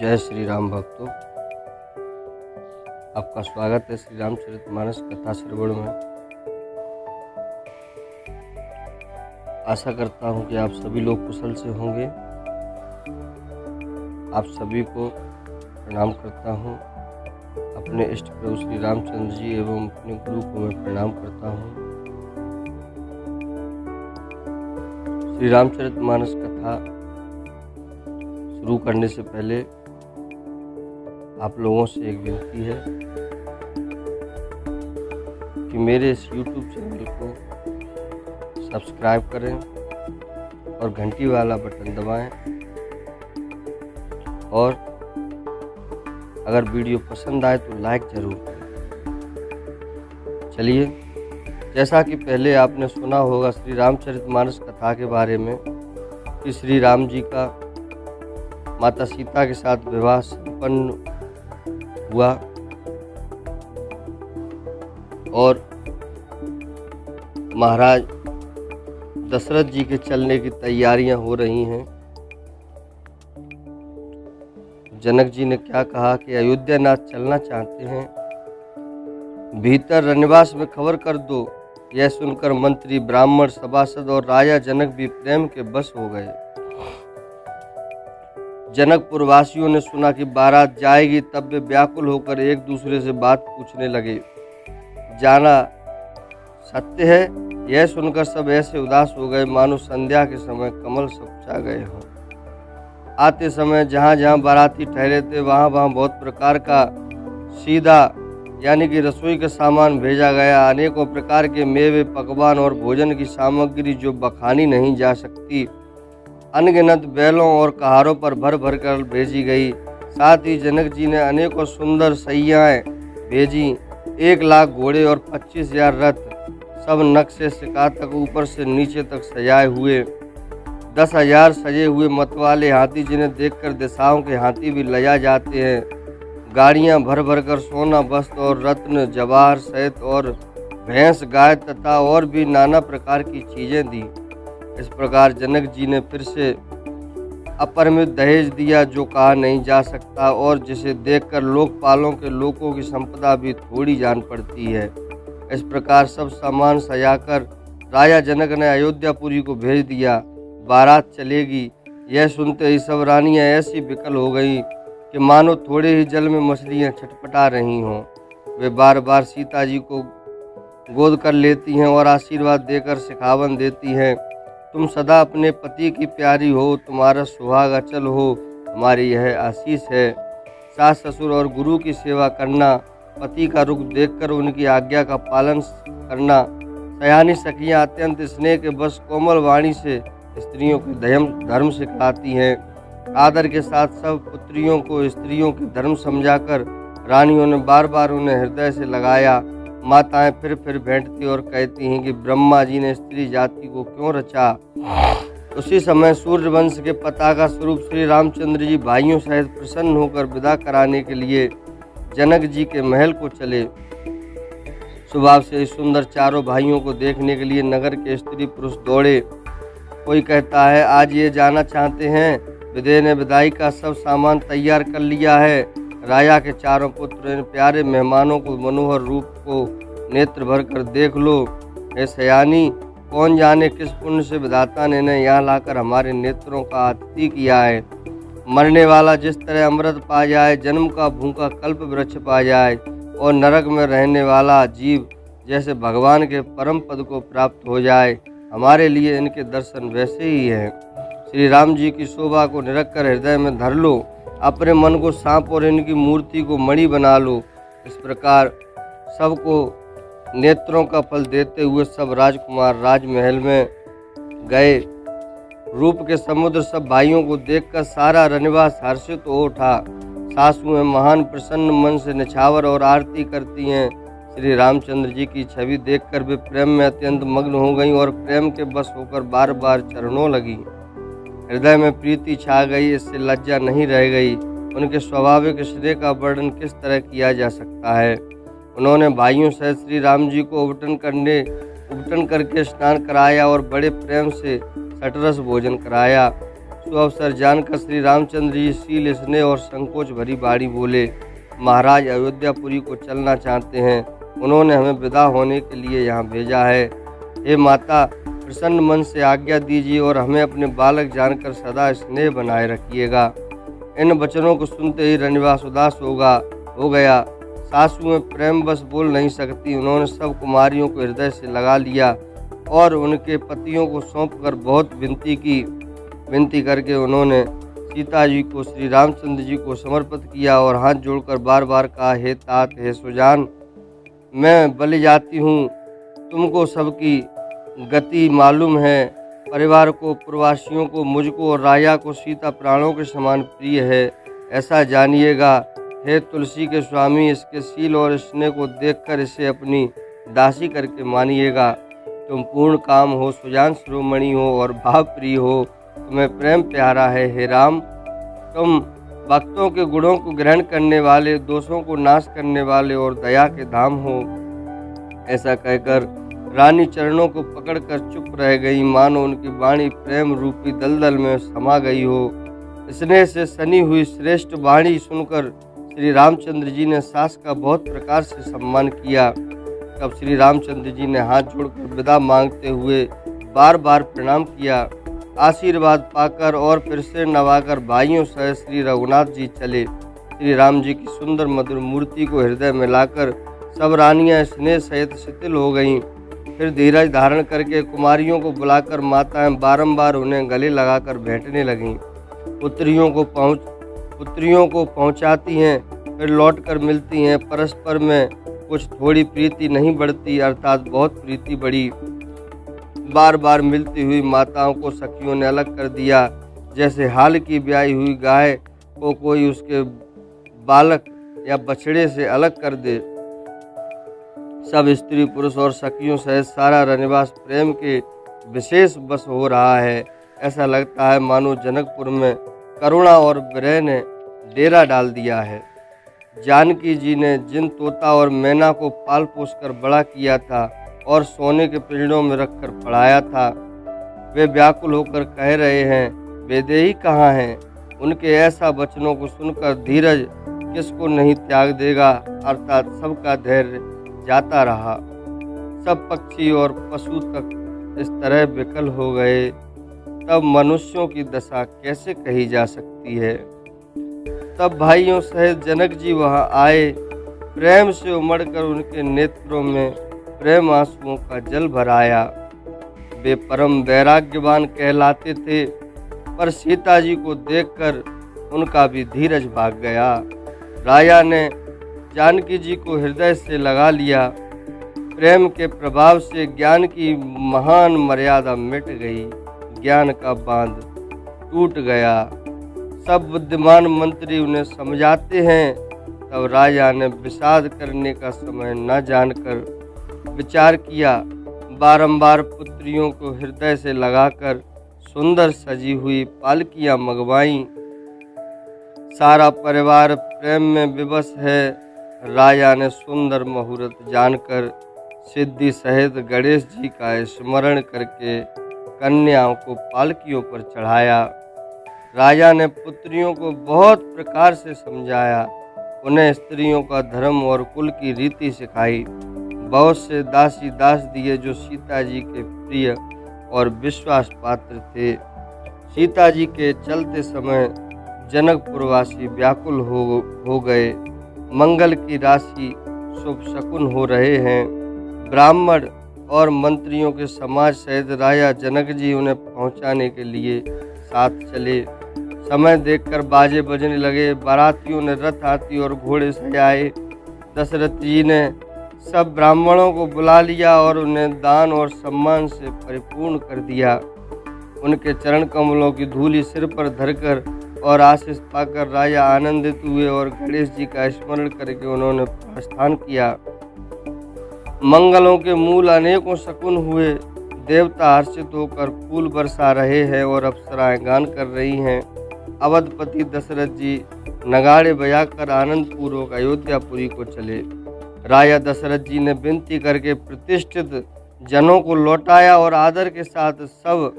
जय श्री राम भक्तों, आपका स्वागत है श्री रामचरितमानस कथा श्रवण में। आशा करता हूं कि आप सभी लोग कुशल से होंगे। आप सभी को प्रणाम करता हूं। अपने इष्ट प्रभु श्री रामचंद्र जी एवं अपने गुरु को मैं प्रणाम करता हूं। श्री रामचरितमानस कथा शुरू करने से पहले आप लोगों से एक विनती है कि मेरे इस YouTube चैनल को सब्सक्राइब करें और घंटी वाला बटन दबाएं, और अगर वीडियो पसंद आए तो लाइक ज़रूर करें। चलिए, जैसा कि पहले आपने सुना होगा श्री रामचरितमानस कथा के बारे में कि श्री राम जी का माता सीता के साथ विवाह संपन्न हुआ और महाराज दशरथ जी के चलने की तैयारियां हो रही हैं। जनक जी ने क्या कहा कि अयोध्या नाथ चलना चाहते हैं, भीतर रनिवास में खबर कर दो। यह सुनकर मंत्री, ब्राह्मण, सभासद और राजा जनक भी प्रेम के बस हो गए। जनकपुर वासियों ने सुना कि बारात जाएगी, तब वे व्याकुल होकर एक दूसरे से बात पूछने लगे। जाना सत्य है, यह सुनकर सब ऐसे उदास हो गए मानो संध्या के समय कमल सकुचा गए हों। आते समय जहाँ जहाँ बाराती ठहरे थे वहाँ बहुत प्रकार का सीधा यानी कि रसोई का सामान भेजा गया। अनेकों प्रकार के मेवे, पकवान और भोजन की सामग्री जो बखानी नहीं जा सकती, अनगिनत बैलों और कहारों पर भर भर कर भेजी गई। साथ ही जनक जी ने अनेकों सुंदर सैयाएँ भेजी। 1,00,000 घोड़े और 25,000 रथ, सब नक्शे शिकार तक ऊपर से नीचे तक सजाए हुए। 10,000 सजे हुए मतवाले हाथी, जिन्हें देखकर दिशाओं के हाथी भी लजा जाते हैं। गाड़ियां भर भर कर सोना, वस्त्र और रत्न, जवाहर सहित और भैंस, गाय तथा और भी नाना प्रकार की चीज़ें दी। इस प्रकार जनक जी ने फिर से अपरिमित दहेज दिया, जो कहा नहीं जा सकता और जिसे देखकर लोकपालों के लोगों की संपदा भी थोड़ी जान पड़ती है। इस प्रकार सब सामान सजाकर राजा जनक ने अयोध्यापुरी को भेज दिया। बारात चलेगी, यह सुनते ही सब रानियां ऐसी विकल हो गईं कि मानो थोड़े ही जल में मछलियां छटपटा रही हों। वे बार बार सीता जी को गोद कर लेती हैं और आशीर्वाद देकर सिखावन देती हैं। तुम सदा अपने पति की प्यारी हो, तुम्हारा सुहाग अचल हो, हमारी यह आशीष है। सास ससुर और गुरु की सेवा करना, पति का रुख देखकर उनकी आज्ञा का पालन करना। सयानी सखियाँ अत्यंत स्नेह के बस कोमल वाणी से स्त्रियों के धर्म सिखाती हैं। आदर के साथ सब पुत्रियों को स्त्रियों के धर्म समझाकर रानियों ने बार बार उन्हें हृदय से लगाया। माताएं फिर भेंटती और कहती हैं कि ब्रह्मा जी ने स्त्री जाति को क्यों रचा। उसी समय सूर्यवंश के पताका स्वरूप श्री रामचंद्र जी भाइयों सहित प्रसन्न होकर विदा कराने के लिए जनक जी के महल को चले। सुबह से सुंदर चारों भाइयों को देखने के लिए नगर के स्त्री पुरुष दौड़े। कोई कहता है आज ये जाना चाहते हैं, विदे ने विदाई का सब सामान तैयार कर लिया है। राजा के चारों पुत्र इन प्यारे मेहमानों को मनोहर रूप को नेत्र भर कर देख लो। हे सयानी, कौन जाने किस पुण्य से विधाता ने इन्हें यहाँ लाकर हमारे नेत्रों का आतिथ्य किया है। मरने वाला जिस तरह अमृत पा जाए, जन्म का भूखा कल्प वृक्ष पा जाए और नरक में रहने वाला जीव जैसे भगवान के परम पद को प्राप्त हो जाए, हमारे लिए इनके दर्शन वैसे ही हैं। श्री राम जी की शोभा को निरख कर हृदय में धर लो, अपने मन को सांप और इनकी मूर्ति को मणि बना लो। इस प्रकार सबको नेत्रों का फल देते हुए सब राजकुमार राजमहल में गए। रूप के समुद्र सब भाइयों को देखकर सारा रनिवास हर्षित हो उठा। सासुएं महान प्रसन्न मन से निछावर और आरती करती हैं। श्री रामचंद्र जी की छवि देखकर वे प्रेम में अत्यंत मग्न हो गईं और प्रेम के बस होकर बार बार चरणों लगी। हृदय में प्रीति छा गई, इससे लज्जा नहीं रह गई। उनके स्वाभाविक श्रेय का वर्णन किस तरह किया जा सकता है। उन्होंने भाइयों सहित श्री राम जी को उबटन करके स्नान कराया और बड़े प्रेम से सटरस भोजन कराया। सुअवसर जानकर श्री रामचंद्र जी शील स्नेह और संकोच भरी बाणी बोले, महाराज अयोध्यापुरी को चलना चाहते हैं, उन्होंने हमें विदा होने के लिए यहाँ भेजा है। हे माता, प्रसन्न मन से आज्ञा दीजिए और हमें अपने बालक जानकर सदा स्नेह बनाए रखिएगा। इन वचनों को सुनते ही रनिवास उदास हो गया। सासुएं प्रेम बस बोल नहीं सकती। उन्होंने सब कुमारियों को हृदय से लगा लिया और उनके पतियों को सौंपकर बहुत विनती करके उन्होंने सीता जी को श्री रामचंद्र जी को समर्पित किया और हाथ जोड़कर बार बार कहा, हे तात, हे सुजान, मैं बलि जाती हूँ, तुमको सबकी गति मालूम है। परिवार को, प्रवासियों को, मुझको और राजा को सीता प्राणों के समान प्रिय है, ऐसा जानिएगा। हे तुलसी के स्वामी, इसके शील और स्नेह को देखकर इसे अपनी दासी करके मानिएगा। तुम पूर्ण काम हो, सुजान शिरोमणि हो और भाव प्रिय हो, तुम्हें प्रेम प्यारा है। हे राम, तुम भक्तों के गुणों को ग्रहण करने वाले, दोषों को नाश करने वाले और दया के धाम हो। ऐसा कहकर रानी चरणों को पकड़कर चुप रह गई, मानो उनकी वाणी प्रेम रूपी दलदल में समा गई हो। स्नेह से सनी हुई श्रेष्ठ वाणी सुनकर श्री रामचंद्र जी ने सास का बहुत प्रकार से सम्मान किया। तब श्री रामचंद्र जी ने हाथ जोड़कर विदा मांगते हुए बार बार प्रणाम किया। आशीर्वाद पाकर और फिर से नवाकर भाइयों सहित श्री रघुनाथ जी चले। श्री राम जी की सुंदर मधुर मूर्ति को हृदय में लाकर सब रानियां स्नेह सहित शिथिल हो गईं। फिर धीरज धारण करके कुमारियों को बुलाकर माताएं बारंबार उन्हें गले लगाकर बैठने लगीं। पुत्रियों को पहुंचाती हैं, फिर लौटकर मिलती हैं। परस्पर में कुछ थोड़ी प्रीति नहीं बढ़ती, अर्थात बहुत प्रीति बढ़ी। बार बार मिलती हुई माताओं को सखियों ने अलग कर दिया, जैसे हाल की ब्याही हुई गाय को कोई उसके बालक या बछड़े से अलग कर दे। सब स्त्री पुरुष और सखियों सहित सारा रनिवास प्रेम के विशेष बस हो रहा है। ऐसा लगता है मानो जनकपुर में करुणा और विरह ने डेरा डाल दिया है। जानकी जी ने जिन तोता और मैना को पाल पोस कर बड़ा किया था और सोने के पिंजड़ों में रखकर पढ़ाया था, वे व्याकुल होकर कह रहे हैं, वैदेही कहाँ हैं? उनके ऐसा वचनों को सुनकर धीरज किसको नहीं त्याग देगा, अर्थात सबका धैर्य जाता रहा। सब पक्षी और पशु तक इस तरह विकल हो गए, तब मनुष्यों की दशा कैसे कही जा सकती है। तब भाइयों सहित जनक जी वहां आए। प्रेम से उमड़कर उनके नेत्रों में प्रेम आंसुओं का जल भराया। वे परम वैराग्यवान कहलाते थे, पर सीता जी को देखकर उनका भी धीरज भाग गया। राजा ने जानकी जी को हृदय से लगा लिया। प्रेम के प्रभाव से ज्ञान की महान मर्यादा मिट गई, ज्ञान का बांध टूट गया। सब बुद्धिमान मंत्री उन्हें समझाते हैं, तब राजा ने विषाद करने का समय न जानकर विचार किया। बारंबार पुत्रियों को हृदय से लगाकर सुंदर सजी हुई पालकियां मंगवाईं। सारा परिवार प्रेम में विवश है। राजा ने सुंदर मुहूर्त जानकर सिद्धि सहित गणेश जी का स्मरण करके कन्याओं को पालकियों पर चढ़ाया। राजा ने पुत्रियों को बहुत प्रकार से समझाया, उन्हें स्त्रियों का धर्म और कुल की रीति सिखाई। बहुत से दासी दास दिए जो सीता जी के प्रिय और विश्वास पात्र थे। सीता जी के चलते समय जनकपुरवासी व्याकुल हो गए। मंगल की राशि शुभ शकुन हो रहे हैं। ब्राह्मण और मंत्रियों के समाज सहित राजा जनक जी उन्हें पहुंचाने के लिए साथ चले। समय देखकर बाजे बजने लगे। बारातियों ने रथ, हाथी और घोड़े सजाए। दशरथ जी ने सब ब्राह्मणों को बुला लिया और उन्हें दान और सम्मान से परिपूर्ण कर दिया। उनके चरण कमलों की धूलि सिर पर धरकर और आशीष पाकर राजा आनंदित हुए और गणेश जी का स्मरण करके उन्होंने प्रस्थान किया। मंगलों के मूल अनेकों शकुन हुए। देवता हर्षित होकर फूल बरसा रहे हैं और अप्सराएं गान कर रही हैं। अवधपति दशरथ जी नगाड़े बजाकर आनंद पूर्वक अयोध्यापुरी को चले। राजा दशरथ जी ने विनती करके प्रतिष्ठित जनों को लौटाया और आदर के साथ सब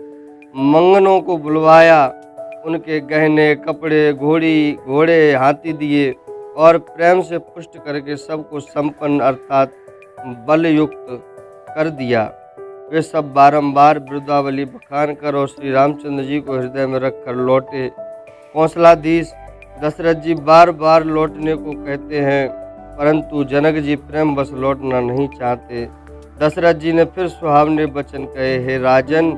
मंगनों को बुलवाया। उनके गहने, कपड़े, घोड़े, हाथी दिए और प्रेम से पुष्ट करके सबको संपन्न अर्थात बलयुक्त कर दिया। वे सब बारंबार बिरुदावली बखान कर और श्री रामचंद्र जी को हृदय में रखकर लौटे। कौशलाधीश दशरथ जी बार बार लौटने को कहते हैं, परंतु जनक जी प्रेम बस लौटना नहीं चाहते। दशरथ जी ने फिर सुहावने वचन कहे, हे राजन,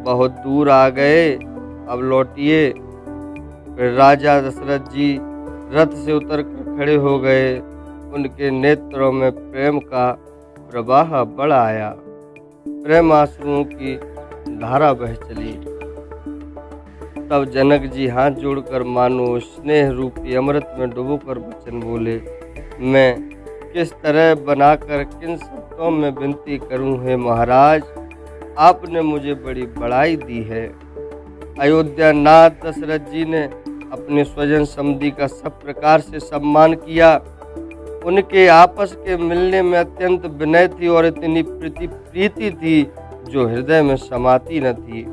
बहुत दूर आ गए, अब लौटिए। फिर राजा दशरथ जी रथ से उतर कर खड़े हो गए। उनके नेत्रों में प्रेम का प्रवाह बढ़ आया। प्रेम आंसुओं की धारा बह चली। तब जनक जी हाथ जोड़कर मानो स्नेह रूपी अमृत में डुबोकर वचन बोले, मैं किस तरह बनाकर किन शब्दों में विनती करूं, हे महाराज, आपने मुझे बड़ी बड़ाई दी है। अयोध्या नाथ दशरथ जी ने अपने स्वजन समधी का सब प्रकार से सम्मान किया। उनके आपस के मिलने में अत्यंत विनय थी और इतनी प्रीति थी जो हृदय में समाती न थी।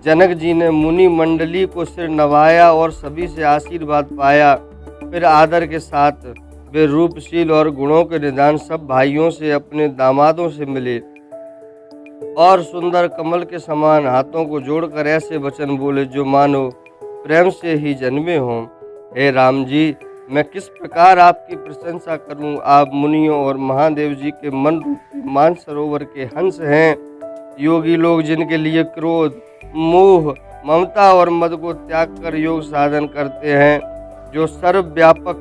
जनक जी ने मुनि मंडली को सिर नवाया और सभी से आशीर्वाद पाया। फिर आदर के साथ वे रूपशील और गुणों के निदान सब भाइयों से, अपने दामादों से मिले और सुंदर कमल के समान हाथों को जोड़कर ऐसे वचन बोले जो मानो प्रेम से ही जन्मे हों। हे राम जी, मैं किस प्रकार आपकी प्रशंसा करूं। आप मुनियों और महादेव जी के मन रूपी मानसरोवर के हंस हैं। योगी लोग जिनके लिए क्रोध, मोह, ममता और मद को त्याग कर योग साधन करते हैं, जो सर्वव्यापक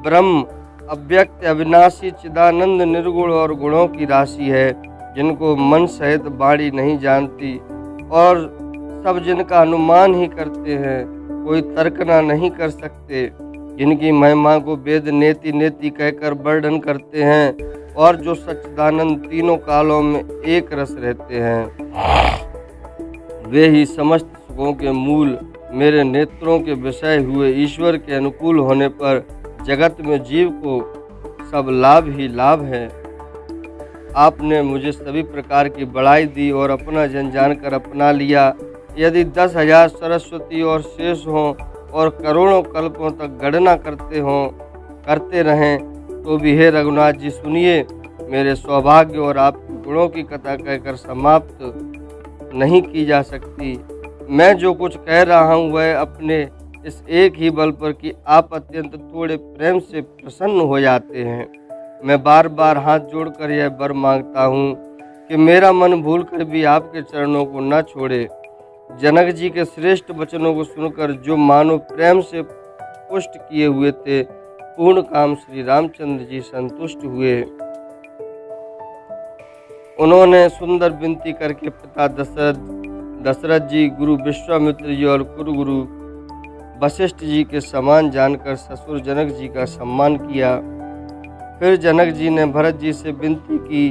ब्रह्म, अव्यक्त, अविनाशी, चिदानंद, निर्गुण और गुणों की राशि है, जिनको मन सहित वाणी नहीं जानती और सब जिनका अनुमान ही करते हैं, कोई तर्कना नहीं कर सकते, जिनकी महिमा को वेद नेति नेति कहकर वर्णन करते हैं और जो सच्चिदानंद तीनों कालों में एक रस रहते हैं, वे ही समस्त सुखों के मूल, मेरे नेत्रों के विषय हुए ईश्वर के अनुकूल होने पर जगत में जीव को सब लाभ ही लाभ है। आपने मुझे सभी प्रकार की बड़ाई दी और अपना जन जानकर अपना लिया। यदि 10,000 सरस्वती और शेष हों और करोड़ों कल्पों तक गणना करते रहें तो भी हे रघुनाथ जी सुनिए, मेरे सौभाग्य और आपके गुणों की कथा कहकर समाप्त नहीं की जा सकती। मैं जो कुछ कह रहा हूँ वह अपने इस एक ही बल पर कि आप अत्यंत थोड़े प्रेम से प्रसन्न हो जाते हैं। मैं बार बार हाथ जोड़कर यह वर मांगता हूँ कि मेरा मन भूलकर भी आपके चरणों को न छोड़े। जनक जी के श्रेष्ठ वचनों को सुनकर जो मानो प्रेम से पुष्ट किए हुए थे, पूर्ण काम श्री रामचंद्र जी संतुष्ट हुए। उन्होंने सुंदर विनती करके पिता दशरथ जी, गुरु विश्वामित्र जी और कुरुगुरु वशिष्ठ जी के समान जानकर ससुर जनक जी का सम्मान किया। फिर जनक जी ने भरत जी से विनती की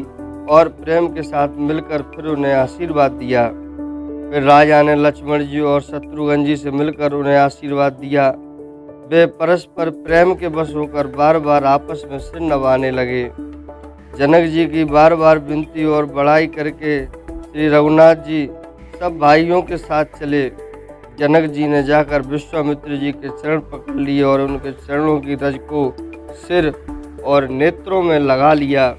और प्रेम के साथ मिलकर फिर उन्हें आशीर्वाद दिया। फिर राजा ने लक्ष्मण जी और शत्रुघ्न जी से मिलकर उन्हें आशीर्वाद दिया। वे परस्पर प्रेम के वश होकर बार बार आपस में सिर नवाने लगे। जनक जी की बार बार विनती और बड़ाई करके श्री रघुनाथ जी सब भाइयों के साथ चले। जनक जी ने जाकर विश्वामित्र जी के चरण पकड़ लिए और उनके चरणों की रज को सिर और नेत्रों में लगा लिया।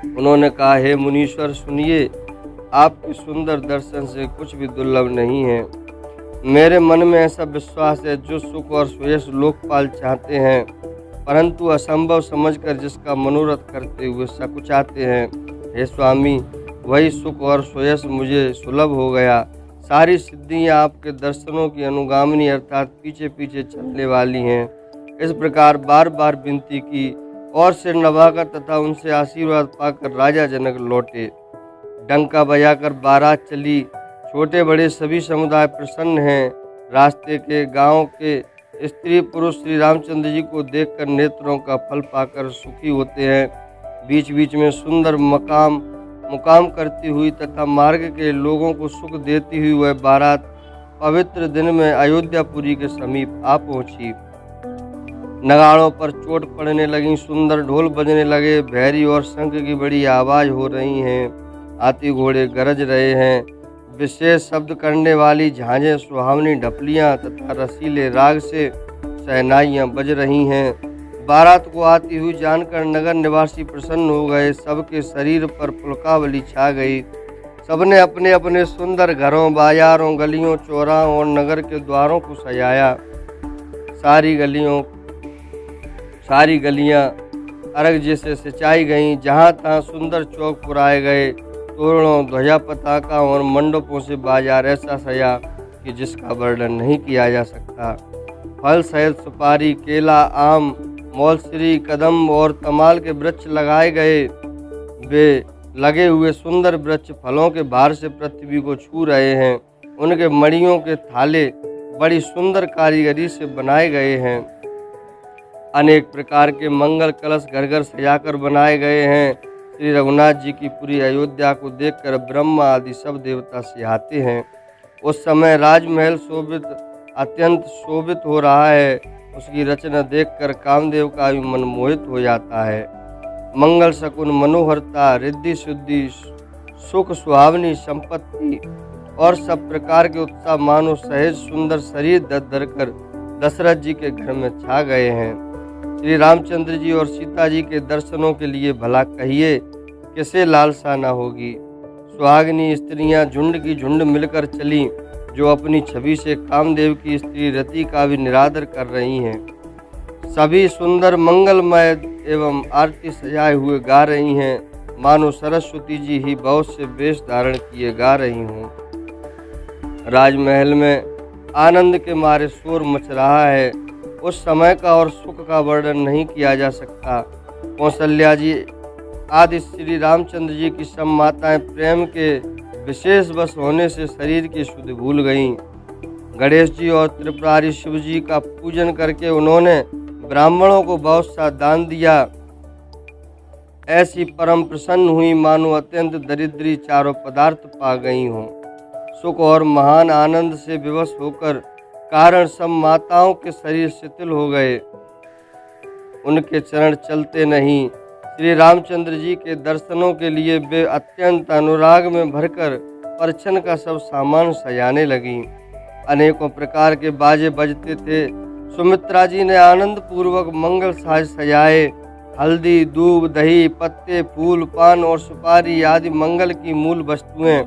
उन्होंने कहा, हे मुनीश्वर सुनिए, आपके सुंदर दर्शन से कुछ भी दुर्लभ नहीं है। मेरे मन में ऐसा विश्वास है जो सुख और सुयश लोकपाल चाहते हैं, परंतु असंभव समझकर जिसका मनोरथ करते हुए सकुचाते हैं। हे स्वामी, वही सुख और सुयश मुझे सुलभ हो गया। सारी सिद्धियां आपके दर्शनों की अनुगामिनी अर्थात पीछे पीछे चलने वाली हैं। इस प्रकार बार बार विनती की और सिर नवाकर तथा उनसे आशीर्वाद पाकर राजा जनक लौटे। डंका बजाकर बारात चली। छोटे बड़े सभी समुदाय प्रसन्न हैं। रास्ते के गांव के स्त्री पुरुष श्री रामचंद्र जी को देखकर नेत्रों का फल पाकर सुखी होते हैं। बीच बीच में सुंदर मुकाम करती हुई तथा मार्ग के लोगों को सुख देती हुई वह बारात पवित्र दिन में अयोध्यापुरी के समीप आ पहुंची। नगाड़ों पर चोट पड़ने लगी, सुंदर ढोल बजने लगे, भैरी और शंख की बड़ी आवाज हो रही है, हाथी घोड़े गरज रहे हैं, विशेष शब्द करने वाली झांझें, सुहावनी ढपलियाँ तथा रसीले राग से शहनाइयाँ बज रही हैं। बारात को आती हुई जानकर नगर निवासी प्रसन्न हो गए। सबके शरीर पर पुलकावली छा गई। सबने अपने अपने सुंदर घरों, बाजारों, गलियों, चौराहों और नगर के द्वारों को सजाया। सारी गलियां अर्घ जैसे सिंचाई गईं। जहाँ तहाँ सुंदर चौक पुराए गए। तोरणों, ध्वजा पताका और मंडपों से बाजार ऐसा सजा कि जिसका वर्णन नहीं किया जा सकता। फल सहित सुपारी, केला, आम, मौलसरी, कदम और तमाल के वृक्ष लगाए गए। वे लगे हुए सुंदर वृक्ष फलों के भार से पृथ्वी को छू रहे हैं। उनके मणियों के थाले बड़ी सुंदर कारीगरी से बनाए गए हैं। अनेक प्रकार के मंगल कलश घर घर सजाकर बनाए गए हैं। श्री रघुनाथ जी की पूरी अयोध्या को देखकर ब्रह्मा आदि सब देवता सिहाते हैं। उस समय राजमहल अत्यंत शोभित हो रहा है। उसकी रचना देखकर कामदेव का भी मन मोहित हो जाता है। मंगल शकुन, मनोहरता, रिद्धि सिद्धि, सुख, सुहावनी संपत्ति और सब प्रकार के उत्साह मानो सहज सुंदर शरीर धर कर दशरथ जी के घर में छा गए हैं। श्री रामचंद्र जी और सीता जी के दर्शनों के लिए भला कहिए किसे लालसा न होगी। सुहागिनी स्त्रियां झुंड की झुंड मिलकर चलीं, जो अपनी छवि से कामदेव की स्त्री रति का भी निरादर कर रही हैं। सभी सुंदर मंगलमय एवं आरती सजाए हुए गा रही हैं, मानो सरस्वती जी ही बहुत से वेश धारण किए गा रही हों। राजमहल में आनंद के मारे शोर मच रहा है। उस समय का और सुख का वर्णन नहीं किया जा सकता। कौशल्या जी आदि श्री रामचंद्र जी की सब माताएं प्रेम के विशेष वश होने से शरीर की शुद्धि भूल गईं। गणेश जी और त्रिपुरारी शिव जी का पूजन करके उन्होंने ब्राह्मणों को बहुत सा दान दिया। ऐसी परम प्रसन्न हुई मानो अत्यंत दरिद्री चारों पदार्थ पा गई हों। सुख और महान आनंद से विवश होकर कारण सब माताओं के शरीर शिथिल हो गए। उनके चरण चलते नहीं। श्री रामचंद्र जी के दर्शनों के लिए वे अत्यंत अनुराग में भरकर परछन का सब सामान सजाने लगीं। अनेकों प्रकार के बाजे बजते थे। सुमित्रा जी ने आनंद पूर्वक मंगल साज सजाए। हल्दी, दूब, दही, पत्ते, फूल, पान और सुपारी आदि मंगल की मूल वस्तुएं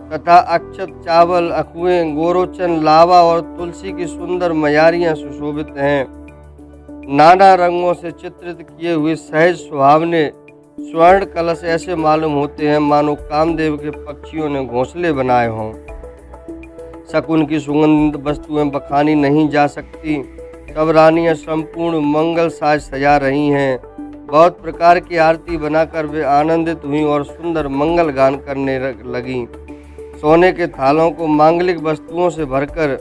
तथा अक्षत, चावल, अखुएं, गोरोचन, लावा और तुलसी की सुंदर मयारियां सुशोभित हैं। नाना रंगों से चित्रित किए हुए सहज सुहावने स्वर्ण कलश ऐसे मालूम होते हैं मानो कामदेव के पक्षियों ने घोंसले बनाए हों। शकुन की सुगंधित वस्तुएं बखानी नहीं जा सकती। सब रानियां संपूर्ण मंगल साज सजा रही हैं। बहुत प्रकार की आरती बनाकर वे आनंदित हुईं और सुंदर मंगल गान करने लगीं। सोने के थालों को मांगलिक वस्तुओं से भरकर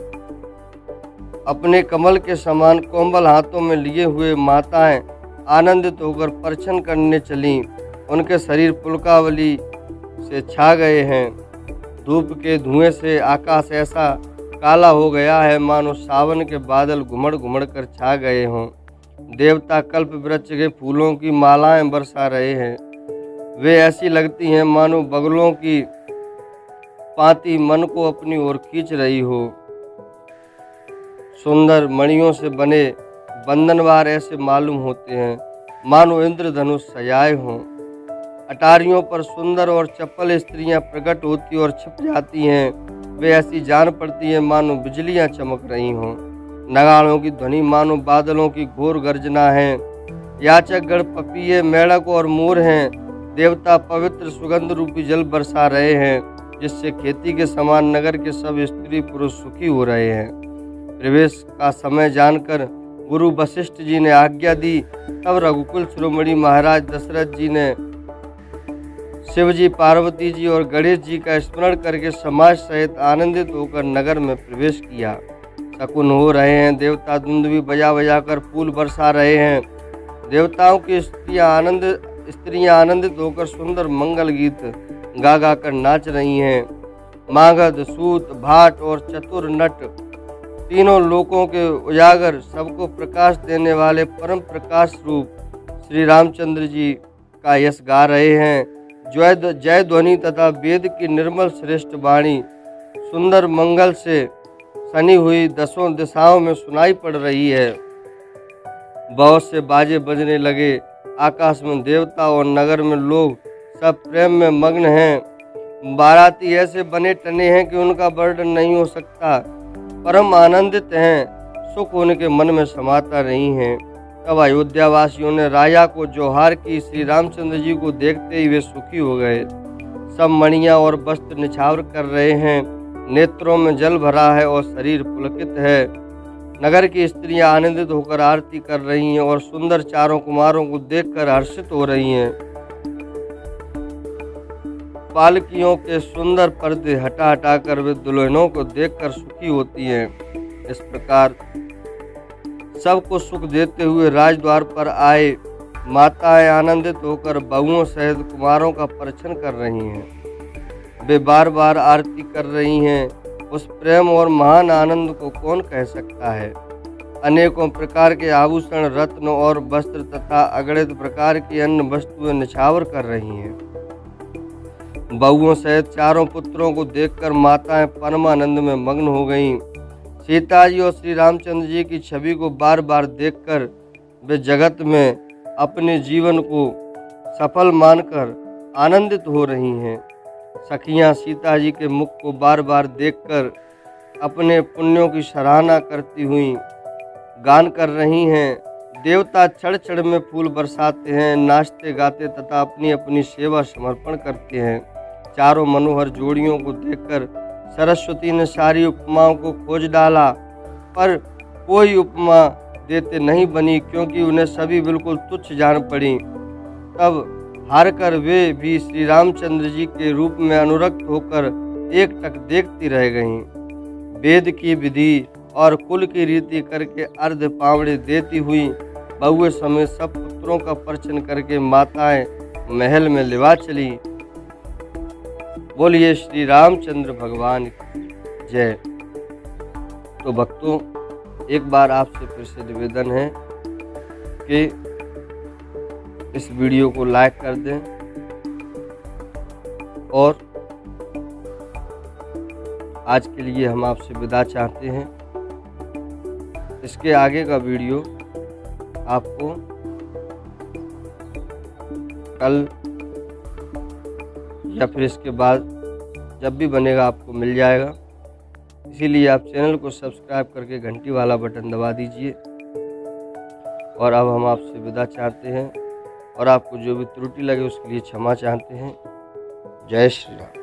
अपने कमल के समान कोमल हाथों में लिए हुए माताएं आनंदित होकर परछन करने चलीं। उनके शरीर पुलकावली से छा गए हैं। धूप के धुएं से आकाश ऐसा काला हो गया है मानो सावन के बादल घुमड़ घुमड़ कर छा गए हों। देवता कल्प वृक्ष के फूलों की मालाएं बरसा रहे हैं। वे ऐसी लगती हैं मानो बगलों की पाती मन को अपनी ओर खींच रही हो। सुंदर मणियों से बने बंधनवार ऐसे मालूम होते हैं मानो इंद्रधनुष सजाए हों। अटारियों पर सुंदर और चपल स्त्रियां प्रकट होती और छिप जाती हैं। वे ऐसी जान पड़ती हैं मानो बिजलियां चमक रही हों। नगाड़ों की ध्वनि मानो बादलों की घोर गर्जना है। याचक गण पपीहे, मेढक और मोर हैं। देवता पवित्र सुगंध रूपी जल बरसा रहे हैं, जिससे खेती के समान नगर के सब स्त्री पुरुष सुखी हो रहे हैं। प्रवेश का समय जानकर गुरु वशिष्ठ जी ने आज्ञा दी। तब रघुकुल शिरोमणि महाराज दशरथ जी ने शिवजी, पार्वती जी और गणेश जी का स्मरण करके समाज सहित आनंदित होकर नगर में प्रवेश किया। शकुन हो रहे हैं। देवता धुंधवी बजा बजा कर फूल बरसा रहे हैं। देवताओं की स्त्रियां आनंदित होकर सुंदर मंगल गीत गा गा कर नाच रही हैं। मागध, सूत, भाट और चतुर नट तीनों लोकों के उजागर सबको प्रकाश देने वाले परम प्रकाश रूप श्री रामचंद्र जी का यश गा रहे हैं। जय ध्वनि तथा वेद की निर्मल श्रेष्ठ वाणी सुंदर मंगल से सनी हुई दसों दिशाओं में सुनाई पड़ रही है। बहुत से बाजे बजने लगे। आकाश में देवता और नगर में लोग सब प्रेम में मग्न हैं। बाराती ऐसे बने टने हैं कि उनका वर्णन नहीं हो सकता। परम आनंदित हैं, सुख उनके मन में समाता नहीं है। तब अयोध्या वासियों ने राजा को जोहार की। श्री रामचंद्र जी को देखते ही वे सुखी हो गए। सब मणियां और वस्त्र निछावर कर रहे हैं। नेत्रों में जल भरा है और शरीर पुलकित है। नगर की स्त्रियां आनंदित होकर आरती कर रही हैं और सुंदर चारों कुमारों को देखकर हर्षित हो रही हैं। पालकियों के सुंदर पर्दे हटा हटाकर वे दुल्हनों को देखकर सुखी होती हैं। इस प्रकार सबको सुख देते हुए राजद्वार पर आए। माताएं आनंदित होकर बहुओं सहित कुमारों का परीक्षण कर रही हैं। वे बार बार आरती कर रही हैं। उस प्रेम और महान आनंद को कौन कह सकता है। अनेकों प्रकार के आभूषण, रत्न और वस्त्र तथा अगणित प्रकार की अन्य वस्तुएं निछावर कर रही हैं। बहुओं सहित चारों पुत्रों को देखकर माताएं परमानंद में मग्न हो गईं। सीता जी और श्री रामचंद्र जी की छवि को बार बार देखकर वे जगत में अपने जीवन को सफल मानकर आनंदित हो रही हैं। सखियां सीता जी के मुख को बार बार देखकर अपने पुण्यों की सराहना करती हुई गान कर रही हैं। देवता चढ़ चढ़ में फूल बरसाते हैं, नाचते गाते तथा अपनी अपनी सेवा समर्पण करते हैं। चारों मनोहर जोड़ियों को देखकर सरस्वती ने सारी उपमाओं को खोज डाला, पर कोई उपमा देते नहीं बनी, क्योंकि उन्हें सभी बिल्कुल तुच्छ जान पड़ी। तब हार कर वे भी श्री रामचंद्र जी के रूप में अनुरक्त होकर एकटक देखती रह गईं। वेद की विधि और कुल की रीति करके अर्ध पावड़े देती हुई बहुए समेत सब पुत्रों का पर्चन करके माताएं महल में लिवा चली। बोलिए श्री रामचंद्र भगवान की जय। तो भक्तों, एक बार आपसे फिर से निवेदन है कि इस वीडियो को लाइक कर दें और आज के लिए हम आपसे विदा चाहते हैं। इसके आगे का वीडियो आपको कल या फिर इसके बाद जब भी बनेगा आपको मिल जाएगा। इसीलिए आप चैनल को सब्सक्राइब करके घंटी वाला बटन दबा दीजिए। और अब हम आपसे विदा चाहते हैं और आपको जो भी त्रुटि लगे उसके लिए क्षमा चाहते हैं। जय श्री राम।